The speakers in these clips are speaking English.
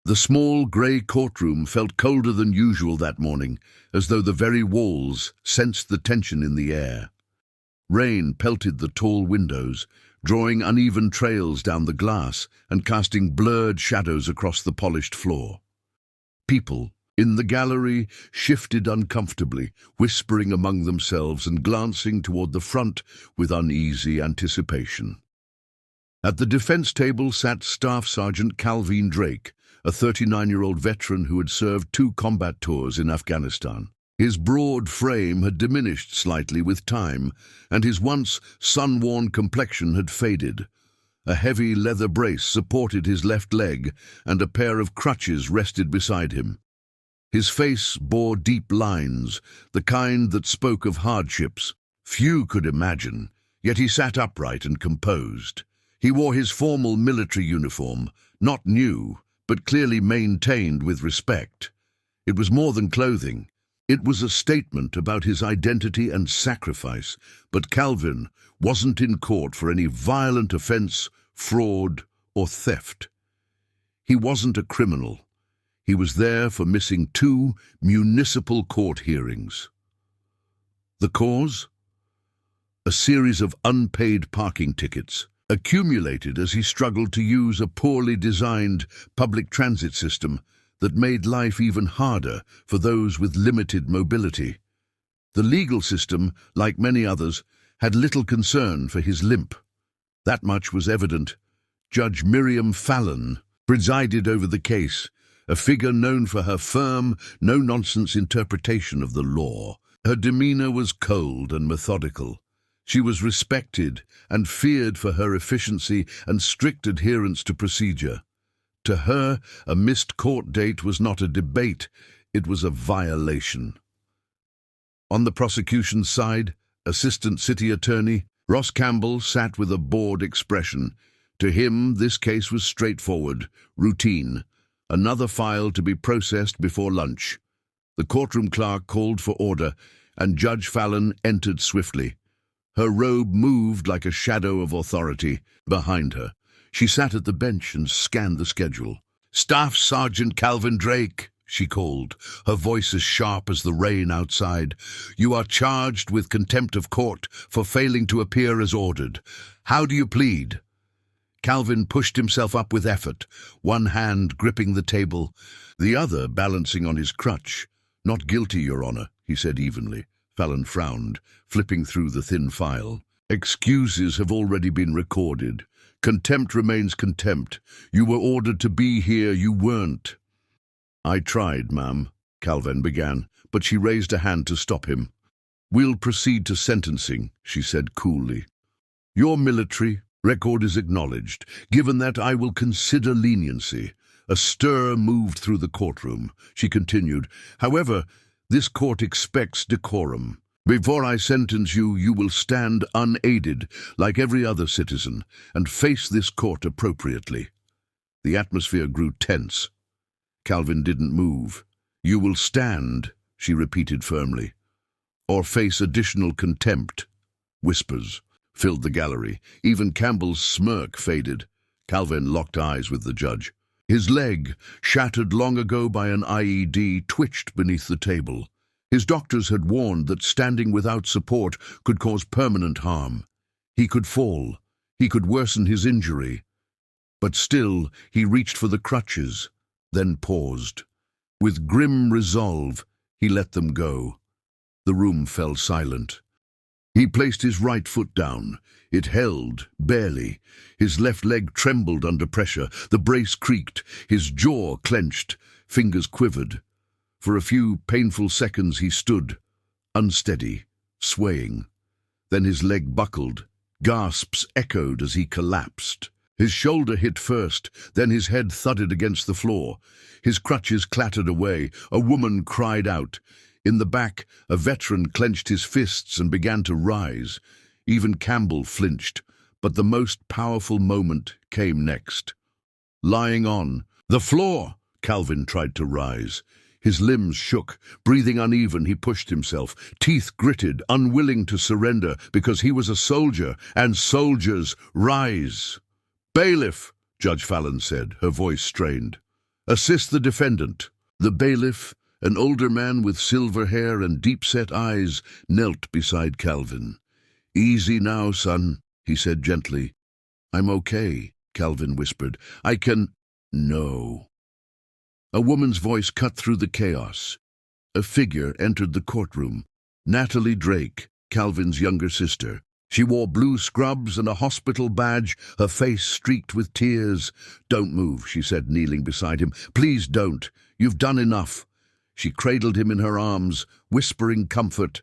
The small grey courtroom felt colder than usual that morning, as though the very walls sensed the tension in the air. Rain pelted the tall windows, drawing uneven trails down the glass and casting blurred shadows across the polished floor. People in the gallery shifted uncomfortably, whispering among themselves and glancing toward the front with uneasy anticipation. At the defense table sat Staff Sergeant Calvin Drake, a 39-year-old veteran who had served 2 combat tours in Afghanistan. His broad frame had diminished slightly with time, and his once sun-worn complexion had faded. A heavy leather brace supported his left leg, and a pair of crutches rested beside him. His face bore deep lines, the kind that spoke of hardships few could imagine, yet he sat upright and composed. He wore his formal military uniform, not new, but clearly maintained with respect. It was more than clothing. It was a statement about his identity and sacrifice, but Calvin wasn't in court for any violent offense, fraud, or theft. He wasn't a criminal. He was there for missing 2 municipal court hearings. The cause? A series of unpaid parking tickets, accumulated as he struggled to use a poorly designed public transit system that made life even harder for those with limited mobility. The legal system, like many others, had little concern for his limp. That much was evident. Judge Miriam Fallon presided over the case, a figure known for her firm, no-nonsense interpretation of the law. Her demeanor was cold and methodical. She was respected and feared for her efficiency and strict adherence to procedure. To her, a missed court date was not a debate, it was a violation. On the prosecution's side, Assistant City Attorney Ross Campbell sat with a bored expression. To him, this case was straightforward, routine, another file to be processed before lunch. The courtroom clerk called for order, and Judge Fallon entered swiftly. Her robe moved like a shadow of authority behind her. She sat at the bench and scanned the schedule. "Staff Sergeant Calvin Drake," she called, her voice as sharp as the rain outside. "You are charged with contempt of court for failing to appear as ordered. How do you plead?" Calvin pushed himself up with effort, one hand gripping the table, the other balancing on his crutch. "Not guilty, Your Honor," he said evenly. Fallon frowned, flipping through the thin file. "Excuses have already been recorded. Contempt remains contempt. You were ordered to be here, you weren't." "I tried, ma'am," Calvin began, but she raised a hand to stop him. "We'll proceed to sentencing," she said coolly. "Your military record is acknowledged. Given that, I will consider leniency." A stir moved through the courtroom. She continued, "However, this court expects decorum. Before I sentence you, you will stand unaided, like every other citizen, and face this court appropriately." The atmosphere grew tense. Calvin didn't move. "You will stand," she repeated firmly, "or face additional contempt." Whispers filled the gallery. Even Campbell's smirk faded. Calvin locked eyes with the judge. His leg, shattered long ago by an IED, twitched beneath the table. His doctors had warned that standing without support could cause permanent harm. He could fall. He could worsen his injury. But still, he reached for the crutches, then paused. With grim resolve, he let them go. The room fell silent. He placed his right foot down. It held, barely. His left leg trembled under pressure. The brace creaked. His jaw clenched. Fingers quivered. For a few painful seconds he stood, unsteady, swaying. Then his leg buckled. Gasps echoed as he collapsed. His shoulder hit first, then his head thudded against the floor. His crutches clattered away. A woman cried out. In the back, a veteran clenched his fists and began to rise. Even Campbell flinched, but the most powerful moment came next. Lying on the floor, Calvin tried to rise. His limbs shook. Breathing uneven, he pushed himself, teeth gritted, unwilling to surrender because he was a soldier, and soldiers rise. "Bailiff," Judge Fallon said, her voice strained. Assist the defendant. The bailiff, an older man with silver hair and deep-set eyes, knelt beside Calvin. "Easy now, son," he said gently. "I'm okay," Calvin whispered. "I can—" "No." A woman's voice cut through the chaos. A figure entered the courtroom. Natalie Drake, Calvin's younger sister. She wore blue scrubs and a hospital badge, her face streaked with tears. "Don't move," she said, kneeling beside him. "Please don't. You've done enough." She cradled him in her arms, whispering comfort.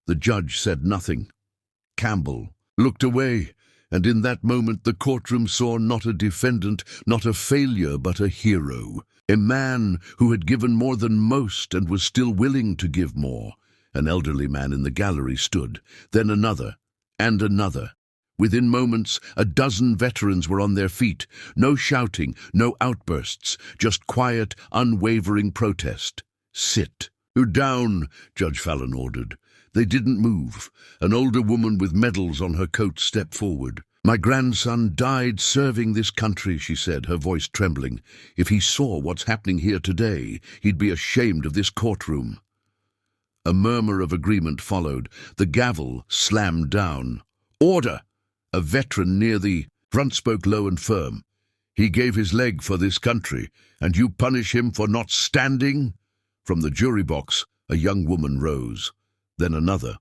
The judge said nothing. Campbell looked away, and in that moment the courtroom saw not a defendant, not a failure, but a hero. A man who had given more than most and was still willing to give more. An elderly man in the gallery stood, then another, and another. Within moments, a dozen veterans were on their feet. No shouting, no outbursts, just quiet, unwavering protest. "Sit." "Down," Judge Fallon ordered. They didn't move. An older woman with medals on her coat stepped forward. "My grandson died serving this country," she said, her voice trembling. "If he saw what's happening here today, he'd be ashamed of this courtroom." A murmur of agreement followed. The gavel slammed down. "Order!" A veteran near the front spoke low and firm. "He gave his leg for this country, and you punish him for not standing?" From the jury box, a young woman rose. Then another.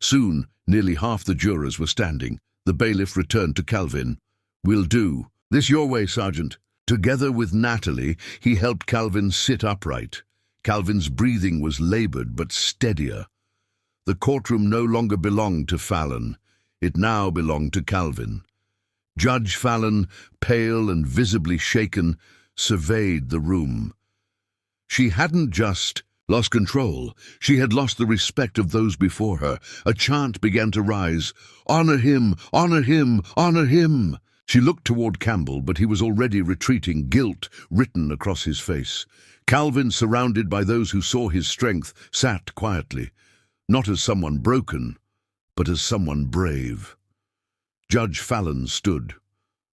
Soon, nearly half the jurors were standing. The bailiff returned to Calvin. "Will do. This your way, Sergeant." Together with Natalie, he helped Calvin sit upright. Calvin's breathing was labored but steadier. The courtroom no longer belonged to Fallon. It now belonged to Calvin. Judge Fallon, pale and visibly shaken, surveyed the room. She hadn't just lost control. She had lost the respect of those before her. A chant began to rise. "Honor him! Honor him! Honor him!" She looked toward Campbell, but he was already retreating, guilt written across his face. Calvin, surrounded by those who saw his strength, sat quietly, not as someone broken, but as someone brave. Judge Fallon stood.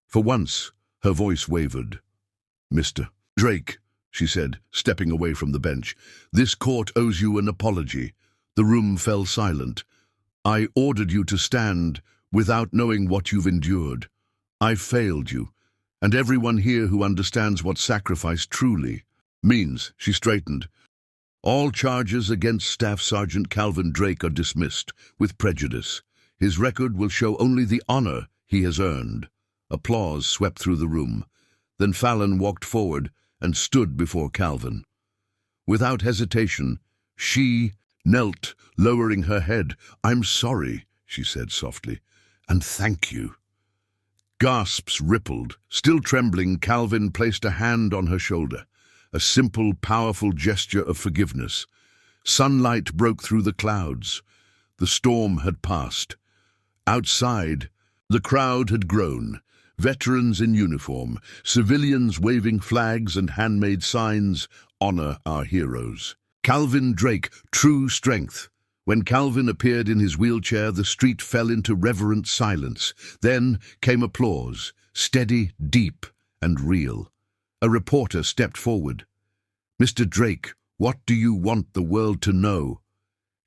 For once, her voice wavered. "Mr. Drake," she said, stepping away from the bench, "this court owes you an apology." The room fell silent. "I ordered you to stand without knowing what you've endured. I failed you, and everyone here who understands what sacrifice truly means." She straightened. "All charges against Staff Sergeant Calvin Drake are dismissed, with prejudice. His record will show only the honor he has earned." Applause swept through the room. Then Fallon walked forward and stood before Calvin. Without hesitation, she knelt, lowering her head. "I'm sorry," she said softly, "and thank you." Gasps rippled. Still trembling, Calvin placed a hand on her shoulder. A simple, powerful gesture of forgiveness. Sunlight broke through the clouds. The storm had passed. Outside, the crowd had grown. Veterans in uniform, civilians waving flags and handmade signs, "Honor our heroes." Calvin Drake, true strength. When Calvin appeared in his wheelchair, the street fell into reverent silence. Then came applause, steady, deep, and real. A reporter stepped forward. "Mr. Drake, what do you want the world to know?"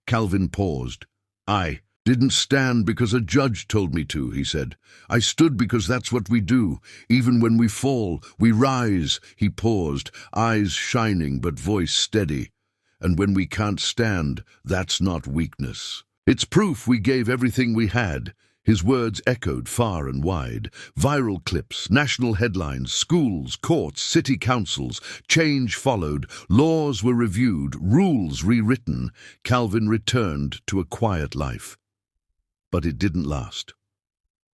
Calvin paused. "I didn't stand because a judge told me to," he said. "I stood because that's what we do. Even when we fall, we rise." He paused, eyes shining but voice steady. "And when we can't stand, that's not weakness. It's proof we gave everything we had." His words echoed far and wide. Viral clips, national headlines, schools, courts, city councils. Change followed. Laws were reviewed, rules rewritten. Calvin returned to a quiet life. But it didn't last.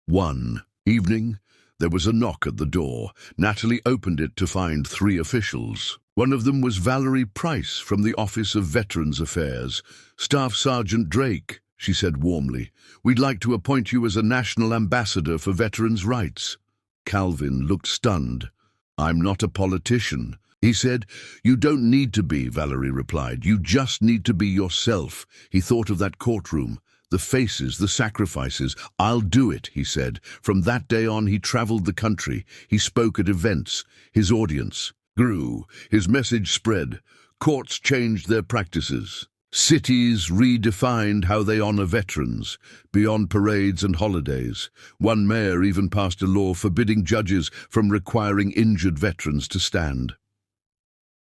One evening, there was a knock at the door. Natalie opened it to find 3 officials. One of them was Valerie Price from the Office of Veterans Affairs. "Staff Sergeant Drake," she said warmly, "we'd like to appoint you as a national ambassador for veterans' rights." Calvin looked stunned. "I'm not a politician," he said. "You don't need to be," Valerie replied. "You just need to be yourself." He thought of that courtroom, the faces, the sacrifices. "I'll do it," he said. From that day on, he traveled the country. He spoke at events. His audience, grew. His message spread. Courts changed their practices. Cities redefined how they honor veterans, beyond parades and holidays. One mayor even passed a law forbidding judges from requiring injured veterans to stand.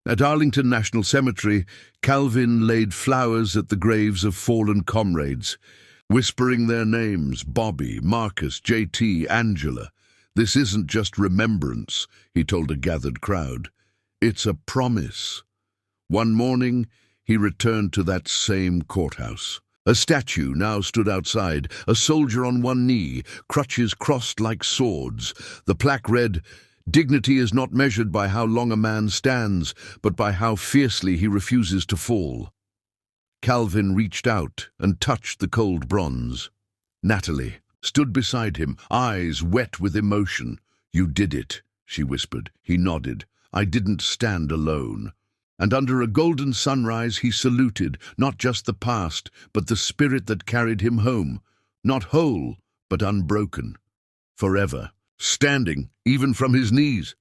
At Arlington National Cemetery, Calvin laid flowers at the graves of fallen comrades, whispering their names: Bobby, Marcus, JT, Angela. "This isn't just remembrance," he told a gathered crowd. "It's a promise." One morning, he returned to that same courthouse. A statue now stood outside, a soldier on one knee, crutches crossed like swords. The plaque read, "Dignity is not measured by how long a man stands, but by how fiercely he refuses to fall." Calvin reached out and touched the cold bronze. Natalie stood beside him, eyes wet with emotion. "You did it," she whispered. He nodded. "I didn't stand alone." And under a golden sunrise he saluted, not just the past, but the spirit that carried him home, not whole, but unbroken, forever, standing, even from his knees.